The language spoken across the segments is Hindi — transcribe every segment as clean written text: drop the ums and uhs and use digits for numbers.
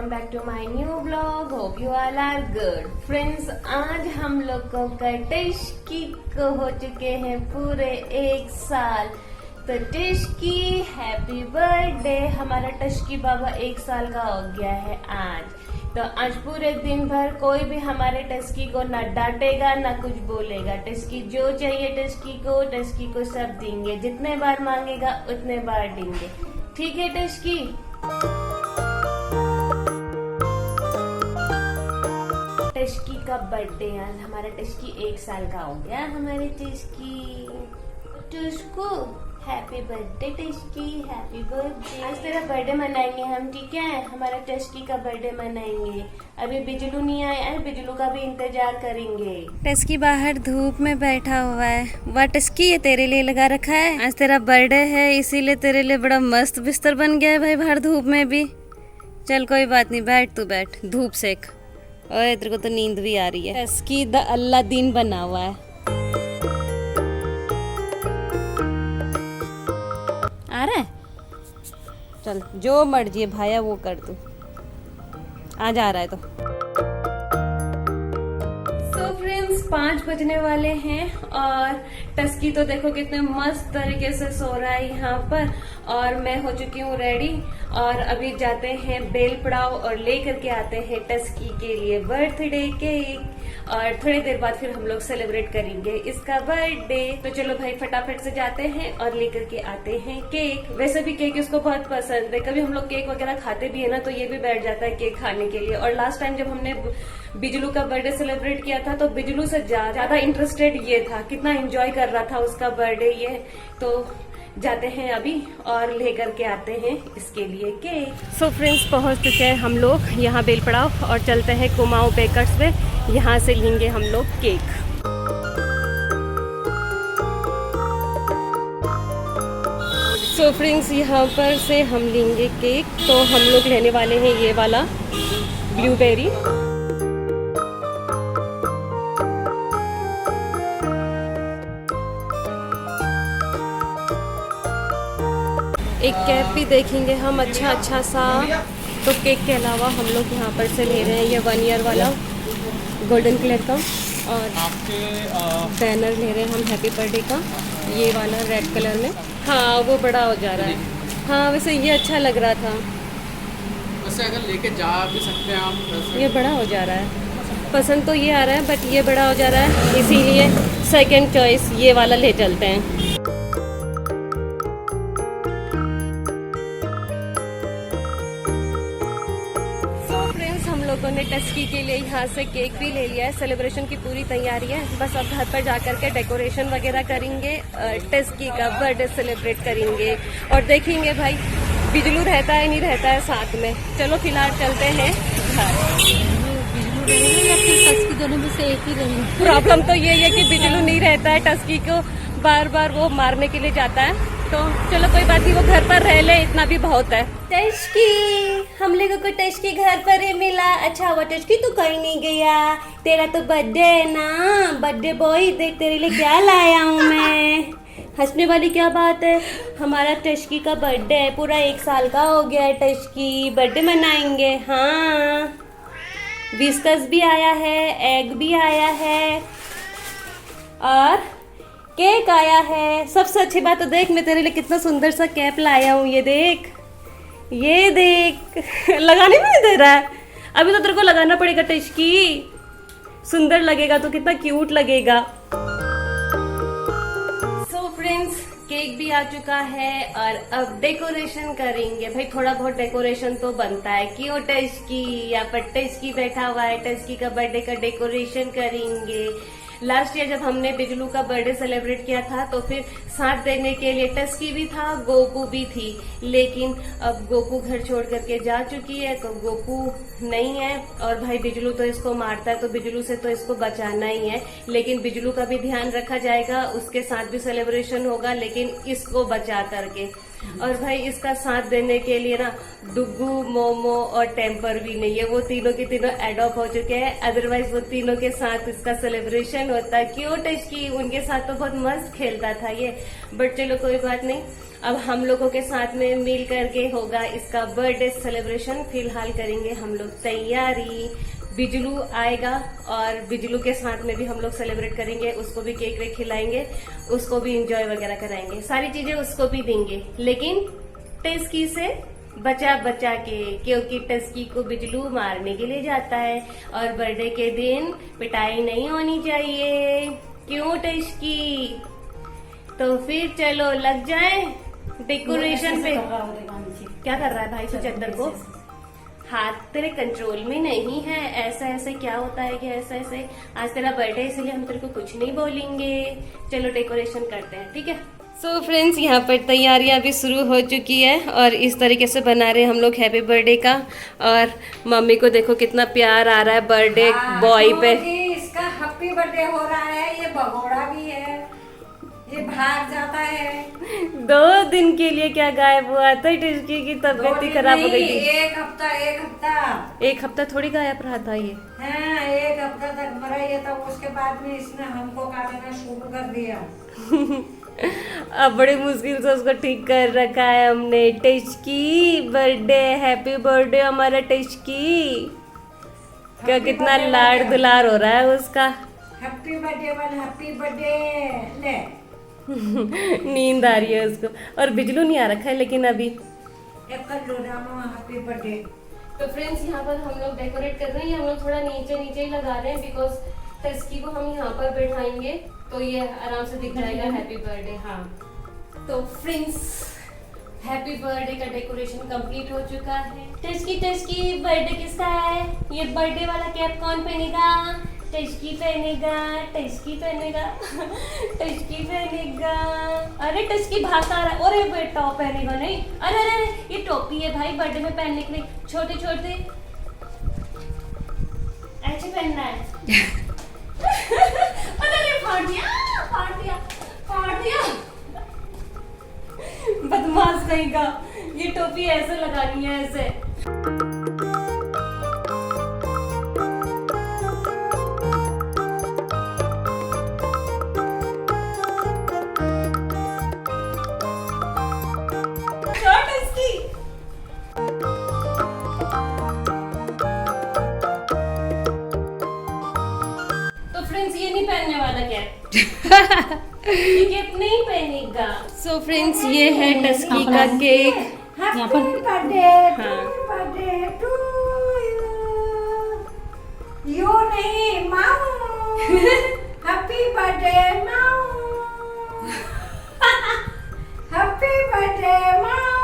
Welcome back to my new blog. Hope you all are good. Friends, आज हम लोगों का टशकी को हो चुके हैं पूरे 1 साल। तो टशकी हैप्पी बर्थडे। हमारा टशकी बाबा 1 साल का हो गया है आज। तो आज पूरे दिन भर कोई भी हमारे टस्की को ना डांटेगा ना कुछ बोलेगा। टस्की जो चाहिए टस्की को सब देंगे। जितने बार मांगेगा उतने बार देंगे। ठीक है टस्की? टस्की का बर्थडे आज। हमारा टस्की 1 साल का हो गया। हमारे Tuski Tusko happy birthday Tuski, happy birthday. आज तेरा बर्थडे मनाएंगे हम, ठीक है? हमारा टस्की का बर्थडे मनाएंगे। अभी बिजलू नहीं आया है, बिजलू का भी इंतजार करेंगे। टस्की बाहर धूप में बैठा हुआ है। वाह टस्की, ये तेरे लिए लगा रखा है। आज तेरा बर्थडे है इसीलिए तेरे लिए बड़ा मस्त बिस्तर बन गया है भाई, बाहर धूप में भी। चल कोई बात नहीं, बैठ तू बैठ, धूप सेक। ओए तेरे को तो नींद भी आ रही है। टस्की द अल्लादीन बना हुआ है। आ रहा है? चल जो मर्जी है भाया वो कर तू। आ जा रहा है तो। सो फ्रेंड्स, 5 बजने वाले हैं और टस्की तो देखो कितने मस्त तरीके से सो रहा है यहाँ पर। और मैं हो चुकी हूँ रेडी और अभी जाते हैं बेल पड़ाव और लेकर के आते हैं टस्की के लिए बर्थडे केक। और थोड़ी देर बाद फिर हम लोग सेलिब्रेट करेंगे इसका बर्थडे। तो चलो भाई फटाफट से जाते हैं और लेकर के आते हैं केक। वैसे भी केक इसको बहुत पसंद है। कभी हम लोग केक वगैरह खाते भी है ना, तो ये भी बैठ जाता है केक खाने के लिए। और लास्ट टाइम जब हमने बिजलू का बर्थडे सेलिब्रेट किया था तो बिजलू से ज्यादा इंटरेस्टेड ये था, कितना एंजॉय कर रहा था उसका बर्थडे ये। तो जाते हैं अभी और लेकर के आते हैं इसके लिए केक। सो फ्रेंड्स, पहुंच चुके हैं हम लोग यहाँ बेल पड़ाव और चलते हैं कुमाऊं बेकर्स में। यहाँ से लेंगे हम लोग केक। सो फ्रेंड्स, यहाँ पर से हम लेंगे केक। तो हम लोग लेने वाले हैं ये वाला ब्लूबेरी। एक कैप भी देखेंगे हम अच्छा सा। तो केक के अलावा हम लोग यहाँ पर से ले रहे हैं ये 1 ईयर वाला गोल्डन कलर का। और बैनर ले रहे हैं हम हैप्पी बर्थडे का, ये वाला रेड कलर में। हाँ वो बड़ा हो जा रहा है। हाँ वैसे ये अच्छा लग रहा था। वैसे अगर लेके जा भी सकते हैं आप। ये बड़ा हो जा रहा है। पसंद तो ये आ रहा है बट ये बड़ा हो जा रहा है, इसीलिए सेकंड चॉइस ये वाला ले चलते हैं। लोगों ने टस्की के लिए यहाँ से केक भी ले लिया है। सेलिब्रेशन की पूरी तैयारी है। बस अब घर पर जाकर के डेकोरेशन वगैरह करेंगे, टस्की का बर्थडे सेलिब्रेट करेंगे और देखेंगे भाई बिजलू रहता है नहीं रहता है साथ में। चलो फिलहाल चलते हैं घर। टस्की दोनों में से एक ही रहेंगे। प्रॉब्लम तो ये है कि बिजलू नहीं रहता है, टस्की को बार बार वो मारने के लिए जाता है। तो चलो कोई बात नहीं, वो घर पर रह ले, इतना भी बहुत है। टस्की, हम लोगों को टस्की घर पर ही मिला। अच्छा हुआ टस्की तू कहीं नहीं गया। तेरा तो बर्थडे है ना, बर्थडे बॉय। देख तेरे लिए क्या लाया हूँ मैं। हंसने वाली क्या बात है। हमारा टस्की का बर्थडे है, पूरा 1 साल का हो गया है। टस्की बर्थडे मनाएंगे। हाँ बिस्कस भी आया है, एग भी आया है और केक आया है। सबसे अच्छी बात तो देख, मैं तेरे लिए कितना सुंदर सा कैप लाया हूँ। ये देख, ये देख। लगाने में नहीं दे रहा है। अभी तो तेरे को लगाना पड़ेगा टस्की, सुंदर लगेगा तो, कितना क्यूट लगेगा। सो फ्रेंड्स, केक भी आ चुका है और अब डेकोरेशन करेंगे। भाई थोड़ा बहुत डेकोरेशन तो बनता है। क्यों टस्की? यहाँ पर टस्की बैठा हुआ है। टस्की का बर्थडे का डेकोरेशन करेंगे। लास्ट ईयर जब हमने बिजलू का बर्थडे सेलिब्रेट किया था तो फिर साथ देने के लिए टस्की भी था, गोपू भी थी। लेकिन अब गोपू घर छोड़ करके जा चुकी है तो गोपू नहीं है। और भाई बिजलू तो इसको मारता है तो बिजलू से तो इसको बचाना ही है। लेकिन बिजलू का भी ध्यान रखा जाएगा, उसके साथ भी सेलिब्रेशन होगा लेकिन इसको बचा करके। और भाई इसका साथ देने के लिए ना डुगू, मोमो और टेम्पर भी नहीं है, वो तीनों के तीनों एडॉप्ट हो चुके हैं। अदरवाइज वो तीनों के साथ इसका सेलिब्रेशन होता। क्यूट इसकी, उनके साथ तो बहुत मस्त खेलता था ये, बट चलो कोई बात नहीं। अब हम लोगों के साथ में मिल करके होगा इसका बर्थडे सेलिब्रेशन। फिलहाल करेंगे हम लोग तैयारी। बिजलू आएगा और बिजलू के साथ में भी हम लोग सेलिब्रेट करेंगे, उसको भी केक वेक खिलाएंगे, उसको भी एंजॉय वगैरह कराएंगे, सारी चीजें उसको भी देंगे, लेकिन टेस्की से बचा बचा के, क्योंकि टेस्की को बिजलू मारने के लिए जाता है और बर्थडे के दिन पिटाई नहीं होनी चाहिए। क्यों टेस्की? तो फिर चलो लग जाए डेकोरेशन पे। क्या कर रहा है भाई चद्दर को? हाथ तेरे कंट्रोल में नहीं है। ऐसा ऐसे क्या होता है कि ऐसा ऐसे? आज तेरा बर्थडे है इसलिए हम तेरे को कुछ नहीं बोलेंगे। चलो डेकोरेशन करते हैं, ठीक है? सो फ्रेंड्स, यहाँ पर तैयारियां भी शुरू हो चुकी है और इस तरीके से बना रहे हैं हम लोग हैप्पी बर्थडे का। और मम्मी को देखो कितना प्यार आ रहा है बर्थडे बॉय पे। इसका हैप्पी बर्थडे हो रहा है। ये भगोड़ा भी है, ये बाहर जाता है। 2 दिन के लिए क्या गायब हुआ था? टिस्की की तबीयत ही खराब हो गई थी। एक हफ्ता एक हफ्ता थोड़ी गायब रहा था ये। हाँ, एक हफ्ता तक मरा ये था। उसके बाद में इसने हमको काटना शुरू कर दिया। अब बड़ी मुश्किल से उसको ठीक कर रखा है हमने। टिस्की बर्थडे, हैप्पी बर्थडे हमारा टिस्की का। कितना लाड़ दुलार हो रहा है उसका। Happy birthday one, happy birthday ले। नींद आ रही है उसको। और बिजलू नहीं आ रखा है लेकिन अभी। एक कर लो रामो, हैप्पी बर्थडे। तो फ्रेंड्स, यहाँ पर हम लोग डेकोरेट कर रहे हैं। हम लोग थोड़ा नीचे नीचे ही लगा रहे हैं बिकॉज टेस्की को हम यहाँ पर बैठाएंगे तो ये आराम से दिख जाएगा हैप्पी बर्थडे। हाँ, तो फ्रेंड्स हैप्पी बर्थडे का डेकोरेशन कंप्लीट हो चुका है। टेस्की बर्थडे किसका है? ये बर्थडे वाला कैप कौन पहनेगा? टेस्की पहनेगा, टेस्की पहनेगा, टेस्की पहनेगा। अरे टेस्की भागता रहा है। अरे बे टॉप पहनेगा नहीं? अरे अरे ये टोपी है भाई बर्थडे में पहनने के लिए। छोटे छोटे ऐसे पहनना है। अरे फाड़ दिया। बदमाश कहीं का। ये टोपी ऐसे लगानी है, ऐसे। तो फ्रेंड्स, ये नहीं पहनने वाला कैप। ये कैप नहीं पहनेगा। सो फ्रेंड्स, ये है टस्की का cake. Happy birthday to you नहीं माऊ। हैप्पी बर्थडे माऊ। हैप्पी बर्थडे माऊ।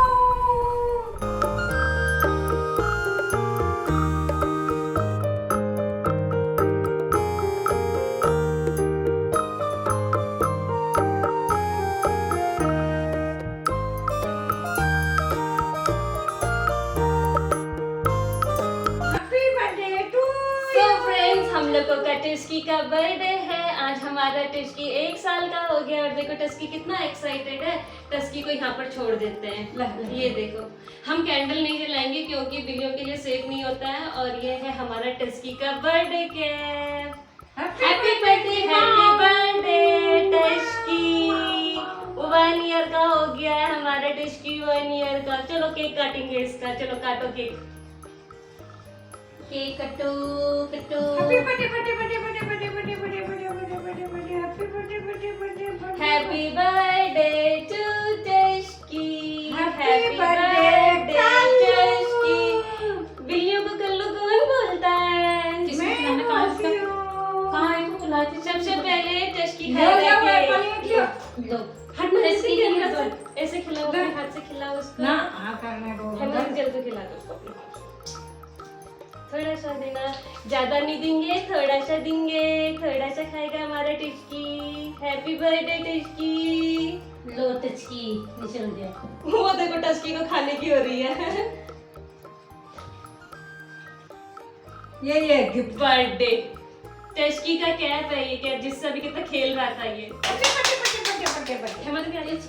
हम लोगों का टिस्की का बर्थडे है आज। हमारा टिस्की 1 साल का हो गया और देखो टिस्की कितना एक्साइटेड है। टिस्की को यहाँ पर छोड़ देते हैं। ये देखो, हम कैंडल नहीं जलाएंगे क्योंकि बिल्लियों के लिए सेफ नहीं होता है। और ये है हमारा टिस्की का birthday cake. Happy birthday Tiski. 1 year का हो गया है हमारा टिस्की, 1 ईयर का। चलो केक काटेंगे इसका। चलो काटो केक। केक कटो। Happy birthday happy birthday to Teski. Happy birthday Teski. बिल्लियों को कल्लू कौन बोलता है? सबसे पहले टेस्की खाएगा। ऐसे खिलाओ, अपने हाथ से खिलाओ उसको। जल्दी खिला दो उसको अपने हाथ से। थोड़ा सा देना, ज्यादा नहीं देंगे, थोड़ा सा देंगे। थोड़ा सा खाएगा हमारा टिस्की। Happy birthday टिस्की। लो टिस्की निचल गया। वो देखो टिस्की को खाने की हो रही है। ये गिफ्ट बर्थडे टिस्की का कैप है ये, कैप जिससे अभी कितना खेल रहा था ये। हेमंत भी आ जाइए।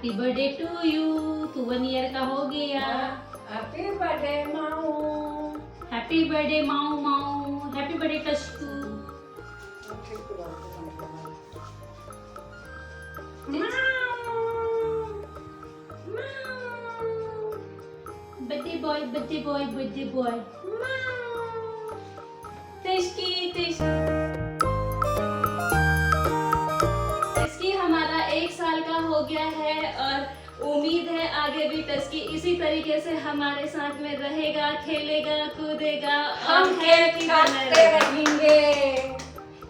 Happy birthday to you. तू 1 ईयर का हो गया। हैप्पी बर्थडे माऊ। Happy birthday Mau Mau. Happy birthday Tasku. Birthday boy birthday boy birthday boy. Tuski Tuski हमारा 1 साल का हो गया है और उम्मीद है आगे भी टस्की इसी तरीके से हमारे साथ में रहेगा, खेलेगा, कूदेगा और हम हैप्पी खाते रहेंगे।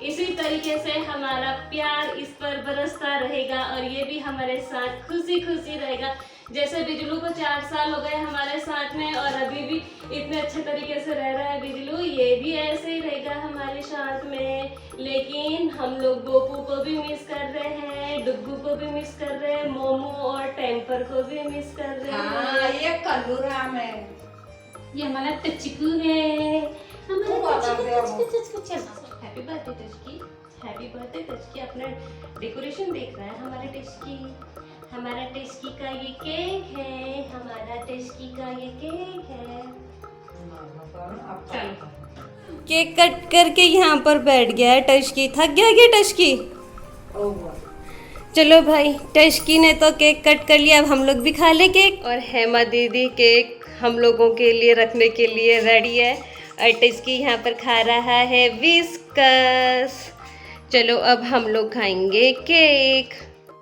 इसी तरीके से हमारा प्यार इस पर बरसता रहेगा और ये भी हमारे साथ खुशी खुशी रहेगा। जैसे बिजलू को 4 साल हो गए हमारे साथ में और अभी भी इतने अच्छे तरीके से रह रहा है बिजलू, ये भी ऐसे ही रहेगा हमारे साथ में। लेकिन हम लोग गोपू को भी मिस कर रहे हैं, डुग्गू को भी मिस कर रहे हैं, मोमो और टेम्पर को भी मिस कर रहे हाँ, हैं। ये कल्लूराम है। ये हमारा टचकू है। Happy birthday Tachki. Happy birthday Tachki. अपना डेकोरेशन देख रहा है हमारे टचकी। हमारा टचकी का ये केक है। हमारा टचकी का ये केक है। चलो केक कट करके यहाँ पर बैठ गया है टशकी। थक गया क्या टशकी? चलो भाई, टशकी ने तो केक कट कर लिया, अब हम लोग भी खा ले केक। और हेमा दीदी केक हम लोगों के लिए रखने के लिए रेडी है और टशकी यहाँ पर खा रहा है विस्कस। चलो अब हम लोग खाएंगे केक।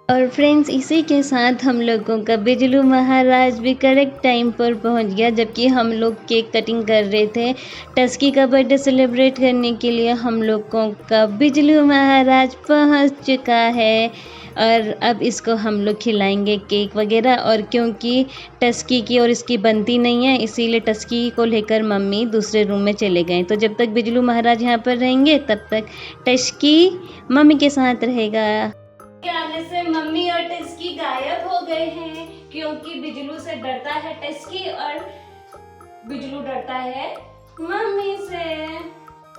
और फ्रेंड्स, इसी के साथ हम लोगों का बिजलू महाराज भी करेक्ट टाइम पर पहुंच गया। जबकि हम लोग केक कटिंग कर रहे थे टस्की का बर्थडे सेलिब्रेट करने के लिए, हम लोगों का बिजलू महाराज पहुंच चुका है और अब इसको हम लोग खिलाएंगे केक वगैरह। और क्योंकि टस्की की और इसकी बनती नहीं है, इसीलिए टस्की को लेकर मम्मी दूसरे रूम में चले गए। तो जब तक बिजलू महाराज यहाँ पर रहेंगे तब तक टस्की मम्मी के साथ रहेगा। के आने से मम्मी और टस्की गायब हो गए हैं क्योंकि बिजलू से डरता है टस्की और बिजलू डरता है मम्मी से,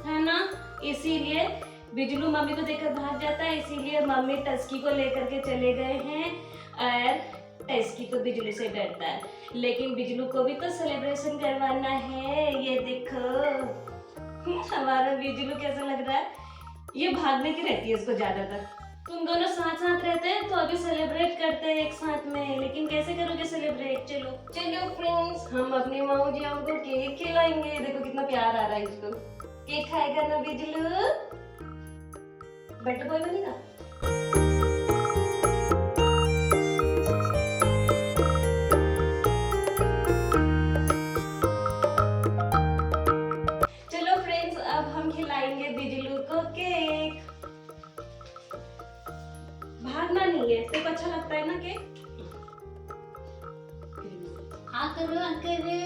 है ना। इसीलिए बिजलू मम्मी को देखकर भाग जाता है, इसीलिए मम्मी टस्की को लेकर के चले गए हैं और टस्की तो बिजलू से डरता है। लेकिन बिजलू को भी तो सेलिब्रेशन करवाना है। ये देखो हमारा बिजलू कैसा लग रहा है। ये भागने की रहती है इसको ज्यादातर। तुम दोनों साथ साथ रहते हैं तो अभी सेलिब्रेट करते हैं एक साथ में, लेकिन कैसे करोगे सेलिब्रेट? चलो चलो फ्रेंड्स, हम अपनी माऊ जी हमको केक खिलाएंगे। देखो कितना प्यार आ रहा है इसको। केक खाएगा ना बिजलू? बर्थडे बॉय बनेगा। चलो फ्रेंड्स, अब हम खिलाएंगे बिजलू को केक। भागना नहीं है, तेरे को अच्छा लगता है ना केक? हाँ करो, हाँ करो।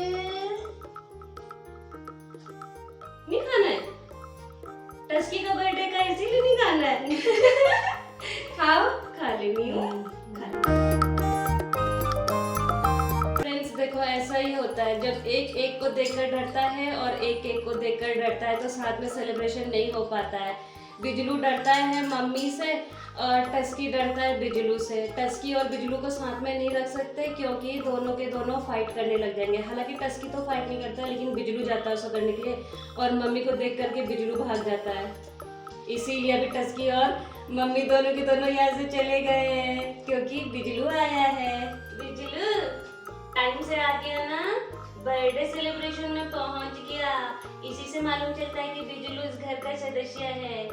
नहीं खाना है? टस्की का बर्थडे का इसीलिए नहीं खाना है। खाओ, खा लेनी हो। फ्रेंड्स देखो, ऐसा ही होता है जब एक एक को देखकर डरता है और एक एक को देखकर डरता है तो साथ में सेलिब्रेशन नहीं हो पाता है। बिजलू डरता है मम्मी से और टस्की डरता है बिजलू से। टस्की और बिजलू को साथ में नहीं रख सकते क्योंकि दोनों के दोनों फाइट करने लग जाएंगे। हालांकि टस्की तो फाइट नहीं करता लेकिन बिजलू जाता है उसको करने के लिए और मम्मी को देख करके बिजलू भाग जाता है। इसीलिए अभी टस्की और मम्मी दोनों के दोनों यहाँ से चले गए हैं क्योंकि बिजलू आया है। बिजलू टाइम से आ गया ना, बर्थडे सेलिब्रेशन में पहुंच गया। इसी से मालूम चलता है कि बिजलू इस घर का सदस्य है।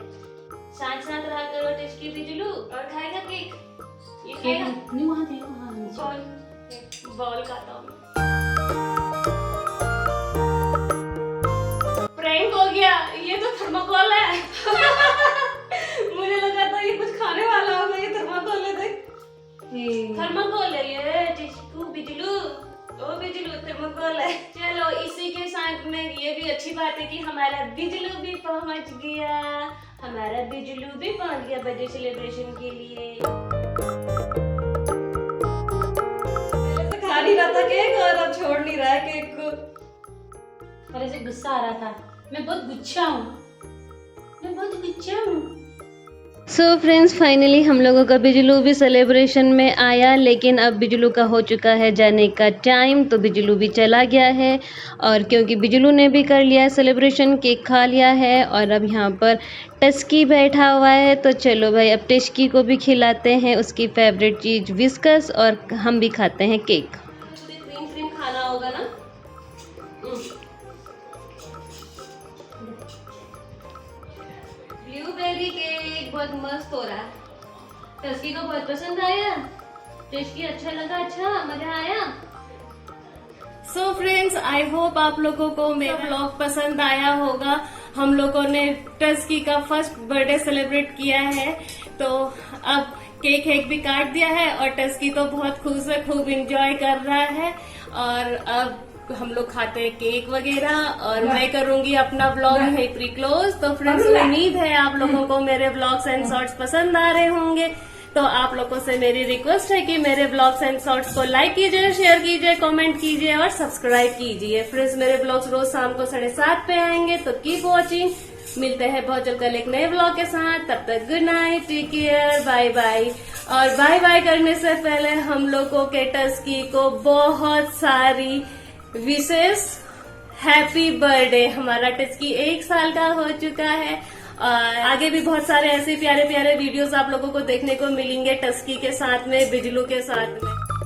साथ साथ रहा करो टस्की बिजलू। और खाएगा केक? ये खाएगा? नहीं वहाँ थे, वहाँ बॉल बॉल खाता हूँ। प्रैंक हो गया, ये तो थर्माकोल है। मुझे लगा था ये कुछ खाने वाला होगा, ये थर्माकोल है। देख थर्माकोल है ये। टस्कू बिजलू, ओ बिजलू थर्माकोल है। चलो इसी के साथ में ये भी अच्छी बात है कि हमारा बिजलू भी पहुंच गया। हमारा बिजलू भी पहुंच गया बर्थडे सेलिब्रेशन के लिए। खा नहीं रहा था केक और अब छोड़ नहीं रहा है केक को। पहले से गुस्सा आ रहा था। मैं बहुत गुच्छा हूँ, मैं बहुत गुच्छा हूँ। सो फ्रेंड्स फाइनली हम लोगों का बिजलू भी सेलिब्रेशन में आया, लेकिन अब बिजलू का हो चुका है जाने का टाइम, तो बिजलू भी चला गया है। और क्योंकि बिजलू ने भी कर लिया है सेलिब्रेशन, केक खा लिया है और अब यहाँ पर टस्की बैठा हुआ है, तो चलो भाई अब टस्की को भी खिलाते हैं उसकी फेवरेट चीज़ विस्कस, और हम भी खाते हैं केक। क्रीम क्रीम खाना होगा ना। ब्लूबेरी केक बहुत मस्त हो रहा है। टस्की को बहुत पसंद आया। टस्की अच्छा लगा, अच्छा मजा आया। सो फ्रेंड्स, आई होप आप लोगों को मेरा ब्लॉग पसंद आया होगा। हम लोगों ने टस्की का फर्स्ट बर्थडे सेलिब्रेट किया है, तो अब केक भी काट दिया है और टस्की तो बहुत खुश है, खूब इंजॉय कर रहा है। और अब हम लोग खाते हैं केक वगैरह, और मैं करूंगी अपना ब्लॉग यहीं प्री क्लोज। तो फ्रेंड्स, उम्मीद है आप लोगों को मेरे ब्लॉग्स एंड शॉर्ट्स पसंद आ रहे होंगे। तो आप लोगों से मेरी रिक्वेस्ट है कि मेरे ब्लॉग्स एंड शॉर्ट्स को लाइक कीजिए, शेयर कीजिए, कमेंट कीजिए और सब्सक्राइब कीजिए। फ्रेंड्स, मेरे ब्लॉग्स रोज शाम को 7:30 पे आएंगे, तो कीप वॉचिंग। मिलते हैं बहुत जल्द कल एक नए ब्लॉग के साथ। तब तक good night, take care, bye bye. और बाय बाय करने से पहले हम लोगों के टस्की को बहुत सारी विशेष हैप्पी बर्थडे। हमारा टस्की 1 साल का हो चुका है और आगे भी बहुत सारे ऐसे प्यारे प्यारे वीडियोस आप लोगों को देखने को मिलेंगे टस्की के साथ में, बिजलू के साथ में।